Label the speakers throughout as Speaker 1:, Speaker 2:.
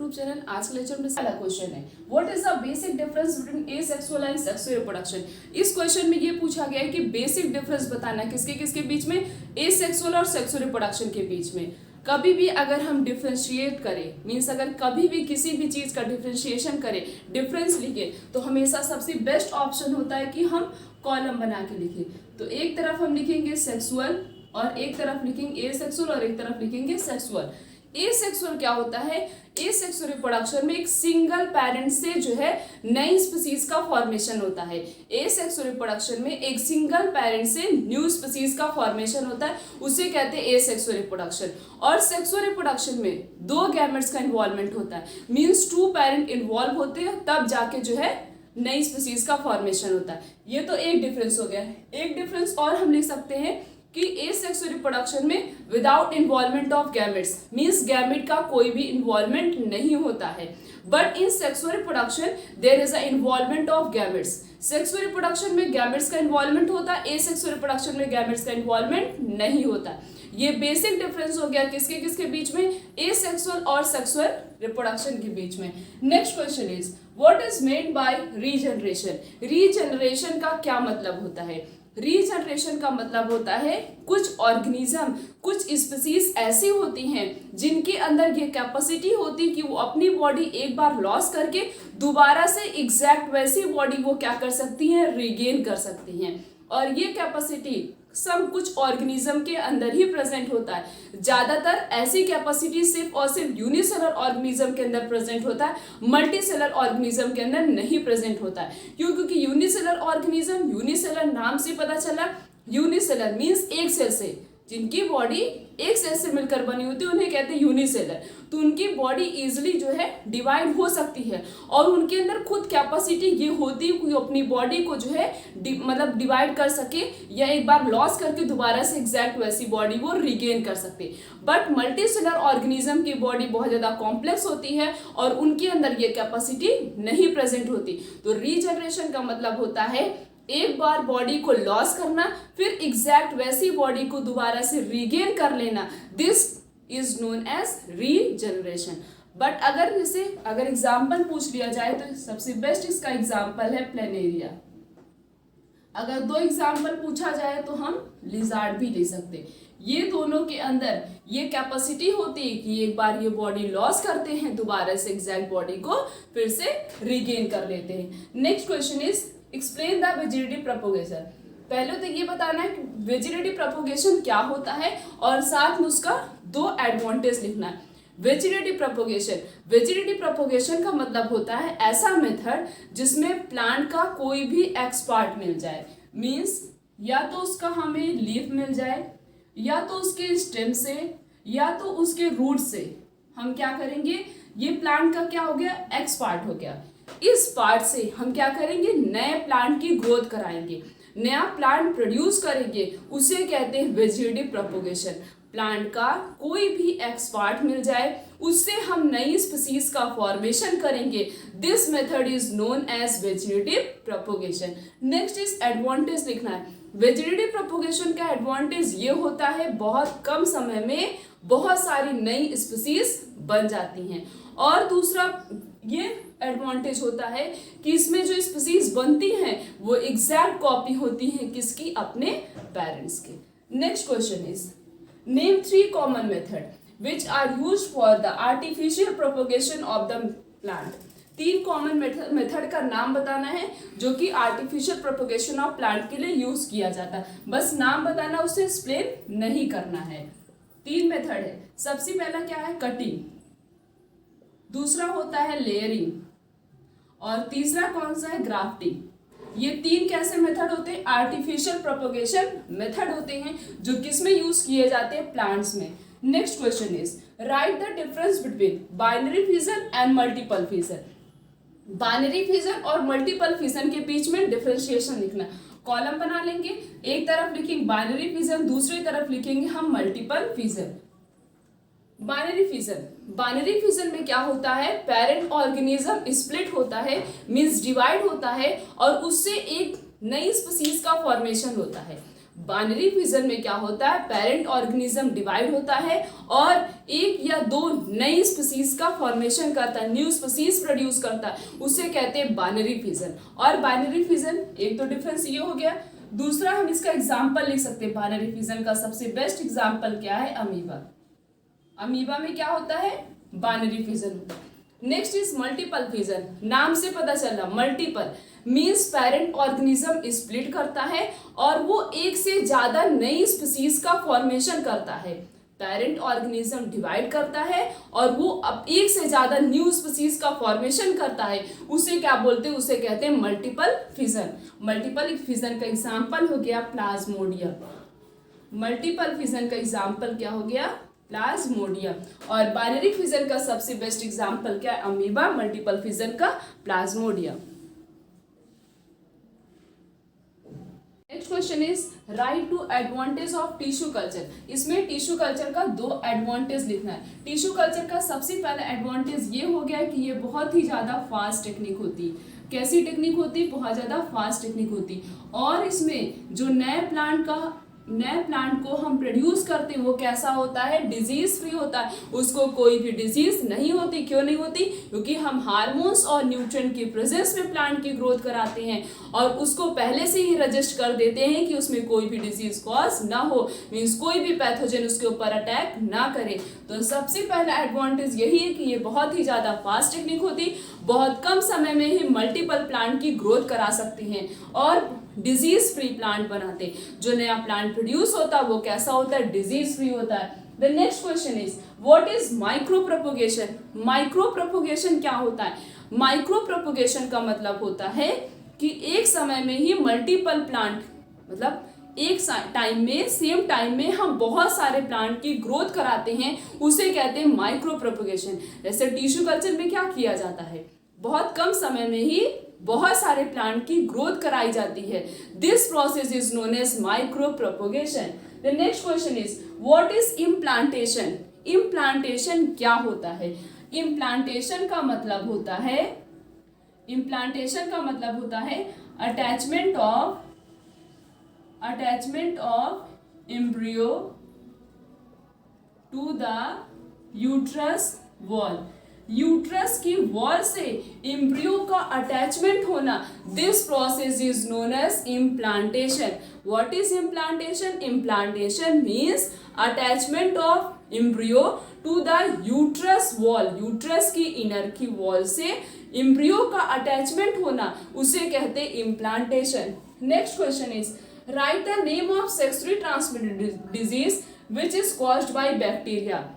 Speaker 1: YouTube channel. आज के lecture में पहला क्वेश्चन है, what is the basic difference between asexual and sexual reproduction. इस क्वेश्चन में ये पूछा गया है कि बेसिक डिफरेंस बताना किसके किसके बीच में, एसेक्सुअल और सेक्सुअल रिप्रोडक्शन के बीच में। कभी भी अगर हम डिफ्रेंशिएट करें, मीन्स अगर कभी भी किसी भी चीज का डिफ्रेंशिएशन करें, डिफरेंस लिखें, तो हमेशा सबसे बेस्ट ऑप्शन होता है कि हम कॉलम बना के लिखें। तो एक तरफ हम लिखेंगे सेक्सुअल और एक तरफ लिखेंगे एसेक्सुअल और एक तरफ लिखेंगे सेक्सुअल। एसेक्सुअल क्या होता है, एसेक्सुअल रिप्रोडक्शन में एक सिंगल पेरेंट से जो है नई स्पीसीज का फॉर्मेशन होता है। एसेक्सुअल रिप्रोडक्शन में एक सिंगल पेरेंट से न्यू स्पीसीज का फॉर्मेशन होता है, उसे कहते हैं एसेक्सुअल रिप्रोडक्शन। और सेक्सुअल रिप्रोडक्शन में दो गैमेट्स का इन्वॉल्वमेंट होता है, मीन्स टू पेरेंट इन्वॉल्व होते हैं, तब जाके जो है नई स्पीसीज का फॉर्मेशन होता है। ये तो एक डिफरेंस हो गया। एक डिफरेंस और हम लिख सकते हैं कि एसेक्सुअल रिप्रोडक्शन में without involvement of gametes, means gamete का कोई भी इन्वॉल्वमेंट नहीं होता है। But in sexual reproduction there is a involvement of gametes. Sexual reproduction में गैमेट्स का इन्वॉल्वमेंट होता है, एसेक्सुअल रिप्रोडक्शन में गैमेट्स का इन्वॉल्वमेंट नहीं होता। ये बेसिक डिफरेंस हो गया किसके किसके बीच में, एसेक्सुअल और सेक्सुअल रिप्रोडक्शन के बीच में। Next question is, what is made by regeneration. Regeneration का क्या मतलब होता है। रीजनरेशन का मतलब होता है कुछ ऑर्गेनिज्म, कुछ स्पीसीज ऐसी होती हैं जिनके अंदर ये कैपेसिटी होती कि वो अपनी बॉडी एक बार लॉस करके दोबारा से एग्जैक्ट वैसी बॉडी वो क्या कर सकती हैं, रीगेन कर सकती हैं। और ये कैपेसिटी सब कुछ ऑर्गेनिज्म के अंदर ही प्रेजेंट होता है। ज्यादातर ऐसी कैपेसिटी सिर्फ और सिर्फ यूनिसेलर ऑर्गेनिज्म के अंदर प्रेजेंट होता है, मल्टीसेलर ऑर्गेनिज्म के अंदर नहीं प्रेजेंट होता है। क्यों? क्योंकि यूनिसेलर ऑर्गेनिज्म, यूनिसेलर नाम से पता चला, यूनिसेलर मीन्स एक सेल से, जिनकी बॉडी एक सेल से मिलकर बनी होती है उन्हें कहते हैं यूनिसेलर। तो उनकी बॉडी इजीली जो है डिवाइड हो सकती है और उनके अंदर खुद कैपेसिटी ये होती है कि अपनी बॉडी को जो है मतलब डिवाइड कर सके या एक बार लॉस करके दोबारा से एग्जैक्ट वैसी बॉडी वो रिगेन कर सकते। बट मल्टीसेलर ऑर्गेनिज्म की बॉडी बहुत ज़्यादा कॉम्प्लेक्स होती है और उनके अंदर ये कैपेसिटी नहीं प्रेजेंट होती। तो रीजनरेशन का मतलब होता है एक बार बॉडी को लॉस करना, फिर एग्जैक्ट वैसी बॉडी को दोबारा से रीगेन कर लेना। This is known as regeneration. But अगर एग्जाम्पल पूछ लिया जाए तो सबसे बेस्ट इसका एग्जाम्पल है प्लेनेरिया। अगर दो एग्जाम्पल पूछा जाए तो हम लिजार्ड भी ले सकते। ये दोनों के अंदर ये कैपेसिटी होती है कि एक बार ये बॉडी लॉस करते हैं, दोबारा से एग्जैक्ट बॉडी को फिर से रीगेन कर लेते हैं। Next question is, explain the vegetative propagation. पहले तो ये बताना है कि वेजिटेटिव प्रोपोगेशन क्या होता है और साथ में उसका दो एडवांटेज लिखना है। वेजिटेटिव प्रोपोगेशन, वेजिटेटिव प्रोपोगेशन का मतलब होता है ऐसा मेथड जिसमें प्लांट का कोई भी एक्स पार्ट मिल जाए, मीन्स या तो उसका हमें लीफ मिल जाए, या तो उसके स्टेम से, या तो उसके रूट से। हम क्या करेंगे, ये प्लांट का क्या हो गया, एक्स पार्ट हो गया। इस पार्ट से हम क्या करेंगे, नए प्लांट की ग्रोथ कराएंगे, नया प्लांट प्रोड्यूस करेंगे, उसे कहते हैं वेजिटेटिव प्रोपोगेशन। प्लांट का कोई भी एक्स पार्ट मिल जाए, उससे हम नई स्पीसीज का फॉर्मेशन करेंगे। This method is known as vegetative propagation. Next is advantage लिखना है। वेजिटेटिव प्रोपोगेशन का एडवांटेज ये होता है बहुत कम समय में बहुत सारी नई स्पीसीज बन जाती हैं। और दूसरा ये एडवांटेज होता है कि इसमें जो स्पीसीज बनती हैं वो एग्जैक्ट कॉपी होती हैं किसकी, अपने पेरेंट्स के। Next question is, name 3 common method which are used for the artificial propagation of the plant. 3 common method का नाम बताना है जो कि आर्टिफिशियल प्रोपोगेशन ऑफ प्लांट के लिए यूज किया जाता है। बस नाम बताना, उसे एक्सप्लेन नहीं करना है। 3 मेथड है। सबसे पहला क्या है, कटिंग, दूसरा होता है लेयरिंग और तीसरा कौन सा है, ग्राफ्टिंग। ये 3 कैसे मेथड होते हैं, आर्टिफिशियल प्रोपोगेशन मेथड होते हैं जो किसमें यूज किए जाते हैं, प्लांट्स में। Next question is, write the difference between binary fission and multiple fission. Binary fission और मल्टीपल फिजन के बीच में डिफरेंशिएशन लिखना। कॉलम बना लेंगे, एक तरफ लिखेंगे बाइनरी फिजन, दूसरी तरफ लिखेंगे हम multiple fission. Binary fission, binary fission में क्या होता है, पेरेंट ऑर्गेनिज्म स्प्लिट होता है, मींस डिवाइड होता है और उससे एक नई स्पीसीज का फॉर्मेशन होता है। बाइनरी फिजन में क्या होता है, पेरेंट ऑर्गेनिज्म डिवाइड होता है और एक या दो नई स्पीसीज का फॉर्मेशन करता है, न्यू स्पीसीज प्रोड्यूस करता है, उसे कहते हैं बाइनरी फिजन। और बाइनरी फिजन एक तो डिफरेंस ये हो गया, दूसरा हम इसका एग्जाम्पल लिख सकते हैं। बाइनरी फिजन का सबसे बेस्ट एग्जाम्पल क्या है, अमीबा। अमीबा में क्या होता है, binary fission. Next is multiple fission. नाम से पता चला, multiple means parent organism split करता है और वो एक से ज्यादा नई स्पीसीज का फॉर्मेशन करता है। पेरेंट ऑर्गेनिज्म डिवाइड करता है और वो अब एक से ज्यादा न्यू स्पीसीज का फॉर्मेशन करता है, उसे क्या बोलते हैं, उसे कहते हैं मल्टीपल फिजन। मल्टीपल फिजन का एग्जाम्पल हो गया प्लाज्मोडियम। मल्टीपल फिजन का एग्जाम्पल क्या हो गया, प्लाज्मोडियम। और बाइनरी फिजन का सबसे बेस्ट एग्जाम्पल क्या है, अमीबा। मल्टीपल फिजन का plasmodium. Next question is write two advantage of tissue culture. इसमें टिश्यू कल्चर का दो एडवांटेज लिखना है। टिश्यू कल्चर का सबसे पहला एडवांटेज ये हो गया कि ये बहुत ही ज्यादा फास्ट टेक्निक होती है। कैसी टेक्निक होती है, बहुत ज्यादा फास्ट टेक्निक होती। और इसमें जो नए प्लांट को हम प्रोड्यूस करते हैं वो कैसा होता है, डिजीज फ्री होता है, उसको कोई भी डिजीज नहीं होती। क्यों नहीं होती, क्योंकि हम हार्मोन्स और न्यूट्रिएंट की प्रेजेंस में प्लांट की ग्रोथ कराते हैं और उसको पहले से ही रजिस्ट कर देते हैं कि उसमें कोई भी डिजीज कॉज ना हो, मीन्स कोई भी पैथोजन उसके ऊपर अटैक ना करे। तो सबसे पहला एडवांटेज यही है कि ये बहुत ही ज्यादा फास्ट टेक्निक होती, बहुत कम समय में ही मल्टीपल प्लांट की ग्रोथ करा सकते हैं और डिजीज फ्री प्लांट बनाते। जो नया प्लांट प्रोड्यूस होता है वो कैसा होता है, डिजीज फ्री होता है। The next question is what is micro propagation. Micro propagation क्या होता है, माइक्रो प्रोपोगेशन का मतलब होता है कि एक समय में ही मल्टीपल प्लांट, मतलब एक टाइम में, सेम टाइम में हम बहुत सारे प्लांट की ग्रोथ कराते हैं, उसे कहते हैं माइक्रो प्रोपोगेशन। जैसे टिश्यू कल्चर में क्या किया जाता है, बहुत कम समय में ही बहुत सारे प्लांट की ग्रोथ कराई जाती है। This process is known as micro propagation. The next question is what is implantation. Implantation क्या होता है, इम्प्लांटेशन का मतलब होता है, इम्प्लांटेशन का मतलब होता है attachment of embryo to the uterus wall. Uterus की वॉल से एम्ब्रियो का अटैचमेंट होना, this process is known as implantation. What is implantation, implantation means attachment of embryo to the uterus wall. Uterus की inner की wall से embryo का attachment होना, उसे कहते हैं implantation. Next question is write the name of sexually transmitted disease which is caused by bacteria.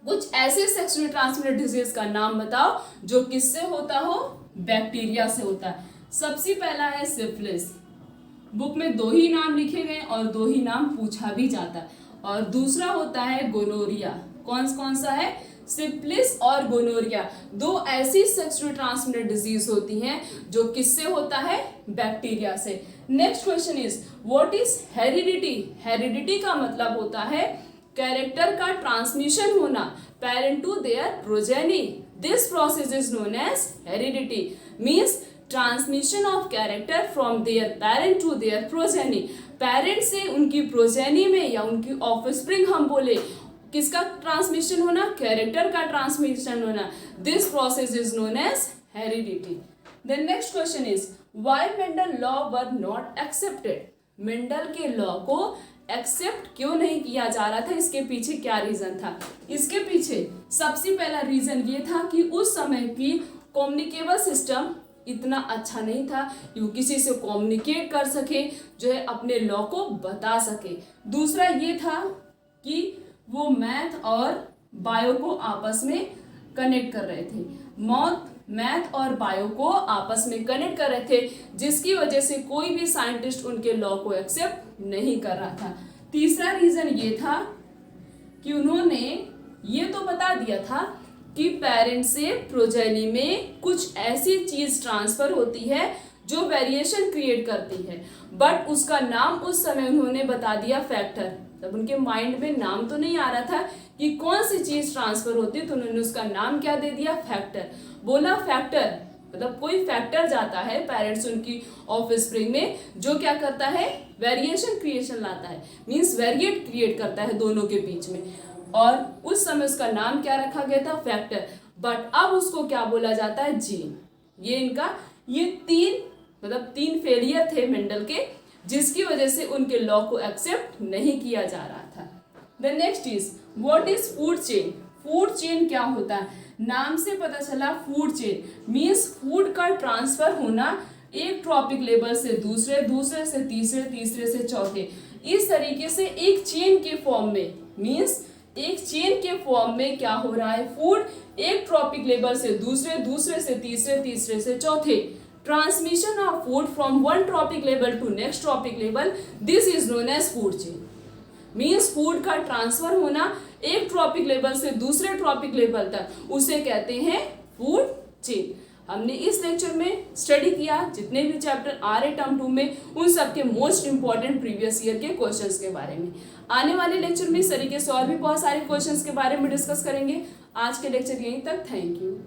Speaker 1: कुछ ऐसे सेक्सुअली ट्रांसमिटेड डिजीज का नाम बताओ जो किससे होता हो, बैक्टीरिया से होता है। सबसे पहला है सिफिलिस। बुक में दो ही नाम लिखे गए और दो ही नाम पूछा भी जाता है। और दूसरा होता है गोनोरिया। कौन सा है, सिफिलिस और गोनोरिया। दो ऐसी सेक्सुअली ट्रांसमिटेड डिजीज होती हैं जो किससे होता है, बैक्टीरिया से। Next question is what is heredity. Heredity का मतलब होता है कैरेक्टर का ट्रांसमिशन होना, parent to their progeny. This process is known as heredity, means transmission of character from their parent to their progeny. Parent से उनकी progeny में या उनकी ऑफस्प्रिंग हम बोले, किसका ट्रांसमिशन होना, कैरेक्टर का ट्रांसमिशन होना। This process is known as heredity. The next question is why Mendel law were not accepted. Mendel के लॉ को एक्सेप्ट क्यों नहीं किया जा रहा था, इसके पीछे क्या रीजन था। इसके पीछे सबसे पहला रीजन ये था कि उस समय की कम्युनिकेबल सिस्टम इतना अच्छा नहीं था कि वो किसी से कम्युनिकेट कर सके, जो है अपने लॉ को बता सके। दूसरा ये था कि वो मैथ और बायो को आपस में कनेक्ट कर रहे थे, मैथ और बायो को आपस में कनेक्ट कर रहे थे, जिसकी वजह से कोई भी साइंटिस्ट उनके लॉ को एक्सेप्ट नहीं कर रहा था। तीसरा रीजन ये था कि उन्होंने ये तो बता दिया था कि पेरेंट से प्रोजेनी में कुछ ऐसी चीज ट्रांसफर होती है जो वेरिएशन क्रिएट करती है, बट उसका नाम उस समय उन्होंने बता दिया फैक्टर। तब उनके माइंड में नाम तो नहीं आ रहा था कि कौन सी चीज ट्रांसफर होती है, तो उन्होंने उसका नाम क्या दे दिया, फैक्टर। बोला फैक्टर, मतलब कोई फैक्टर जाता है पेरेंट्स उनकी ऑफस्प्रिंग में जो क्या करता है, वेरिएशन क्रिएशन लाता है, मीन्स वेरिएट क्रिएट करता है दोनों के बीच में, और उस समय उसका नाम क्या रखा गया था, फैक्टर। बट अब उसको क्या बोला जाता है, जीन। ये तीन फेलियर थे मेंडल के, जिसकी वजह से उनके लॉ को एक्सेप्ट नहीं किया जा रहा था। The next is what is food chain. Food chain क्या होता है, नाम से पता चला फूड चेन मीन्स फूड का ट्रांसफर होना एक ट्रॉपिक लेवल से दूसरे, दूसरे से तीसरे, तीसरे से चौथे, इस तरीके से एक चेन के फॉर्म में, मीन्स एक चेन के फॉर्म में क्या हो रहा है, फूड एक ट्रॉपिक लेवल से दूसरे, दूसरे से तीसरे, तीसरे से चौथे, transmission of food from one trophic level to next trophic level, this is known as food chain. Means food का ट्रांसफर होना एक ट्रॉपिक लेवल से दूसरे ट्रॉपिक लेवल तक, उसे कहते हैं फूड चेन। हमने इस लेक्चर में स्टडी किया जितने भी चैप्टर आ रहे टर्म 2 में, उन सबके मोस्ट इंपॉर्टेंट प्रीवियस ईयर के क्वेश्चंस के बारे में। आने वाले लेक्चर में इस तरीके से और भी बहुत सारे क्वेश्चंस के बारे में डिस्कस करेंगे। आज के लेक्चर यहीं तक, थैंक यू।